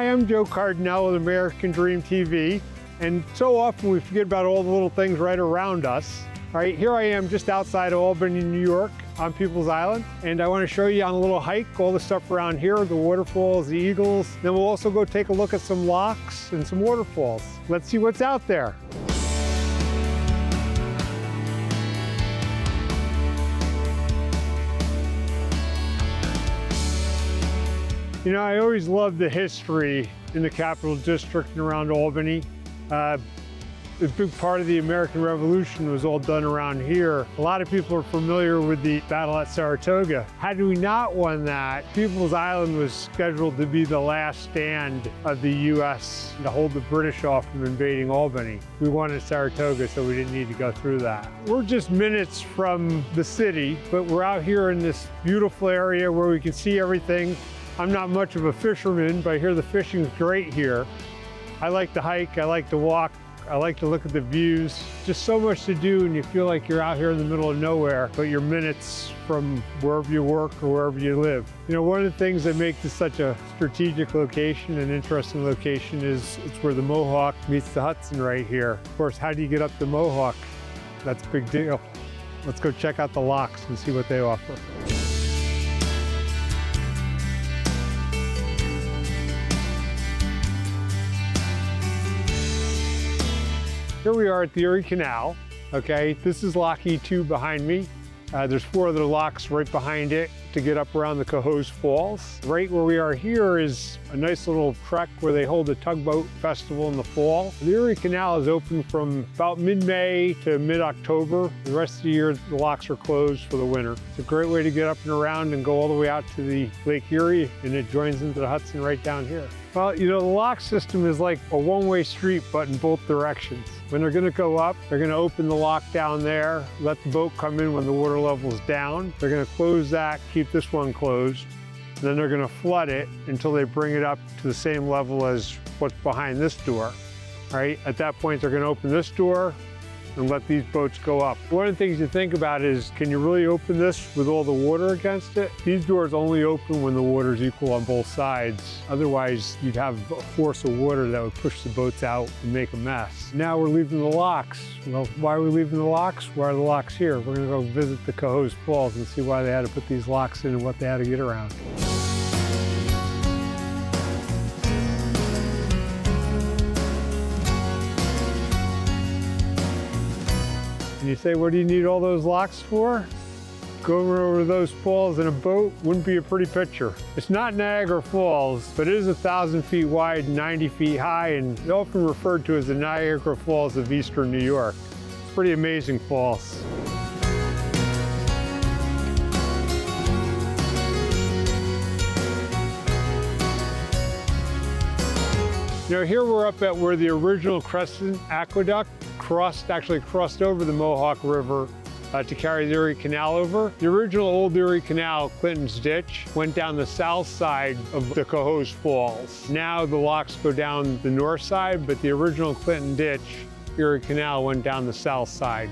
Hi, I'm Joe Cardinale with American Dream TV, and so often we forget about all the little things right around us. All right, here I am just outside of Albany, New York on Peebles Island, and I want to show you on a little hike all the stuff around here, the waterfalls, the eagles. Then we'll also go take a look at some locks and some waterfalls. Let's see what's out there. You know, I always loved the history in the Capital District and around Albany. A big part of the American Revolution was all done around here. A lot of people are familiar with the battle at Saratoga. Had we not won that, Peebles Island was scheduled to be the last stand of the U.S. to hold the British off from invading Albany. We won at Saratoga, so we didn't need to go through that. We're just minutes from the city, but we're out here in this beautiful area where we can see everything. I'm not much of a fisherman, but I hear the fishing's great here. I like to hike, I like to walk, I like to look at the views. Just so much to do, and you feel like you're out here in the middle of nowhere, but you're minutes from wherever you work or wherever you live. You know, one of the things that makes this such a strategic location, an interesting location, is it's where the Mohawk meets the Hudson right here. Of course, how do you get up the Mohawk? That's a big deal. Let's go check out the locks and see what they offer. Here we are at the Erie Canal, okay? This is lock E2 behind me. There's 4 other locks right behind it to get up around the Cohoes Falls. Right where we are here is a nice little trek where they hold a tugboat festival in the fall. The Erie Canal is open from about mid-May to mid-October. The rest of the year, the locks are closed for the winter. It's a great way to get up and around and go all the way out to the Lake Erie, and it joins into the Hudson right down here. Well, you know, the lock system is like a one-way street, but in both directions. When they're gonna go up, they're gonna open the lock down there, let the boat come in when the water level's down. They're gonna close that, keep this one closed. And then they're gonna flood it until they bring it up to the same level as what's behind this door. All right, at that point, they're gonna open this door and let these boats go up. One of the things you think about is, can you really open this with all the water against it? These doors only open when the water's equal on both sides. Otherwise, you'd have a force of water that would push the boats out and make a mess. Now we're leaving the locks. Well, why are we leaving the locks? Why are the locks here? We're gonna go visit the Cohoes Falls and see why they had to put these locks in and what they had to get around. And you say, what do you need all those locks for? Going over those falls in a boat wouldn't be a pretty picture. It's not Niagara Falls, but it is 1,000 feet wide and 90 feet high, and often referred to as the Niagara Falls of Eastern New York. It's pretty amazing falls. You know, here we're up at where the original Crescent Aqueduct actually crossed over the Mohawk River to carry the Erie Canal over. The original old Erie Canal, Clinton's Ditch, went down the south side of the Cohoes Falls. Now the locks go down the north side, but the original Clinton Ditch, Erie Canal, went down the south side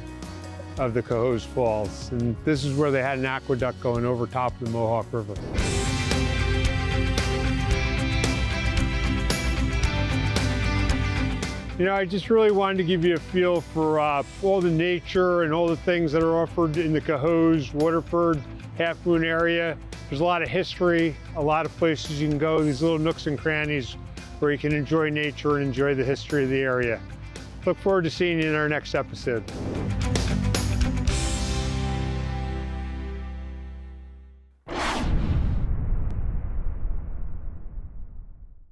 of the Cohoes Falls. And this is where they had an aqueduct going over top of the Mohawk River. You know, I just really wanted to give you a feel for all the nature and all the things that are offered in the Cohoes, Waterford, Half Moon area. There's a lot of history, a lot of places you can go, these little nooks and crannies where you can enjoy nature and enjoy the history of the area. Look forward to seeing you in our next episode.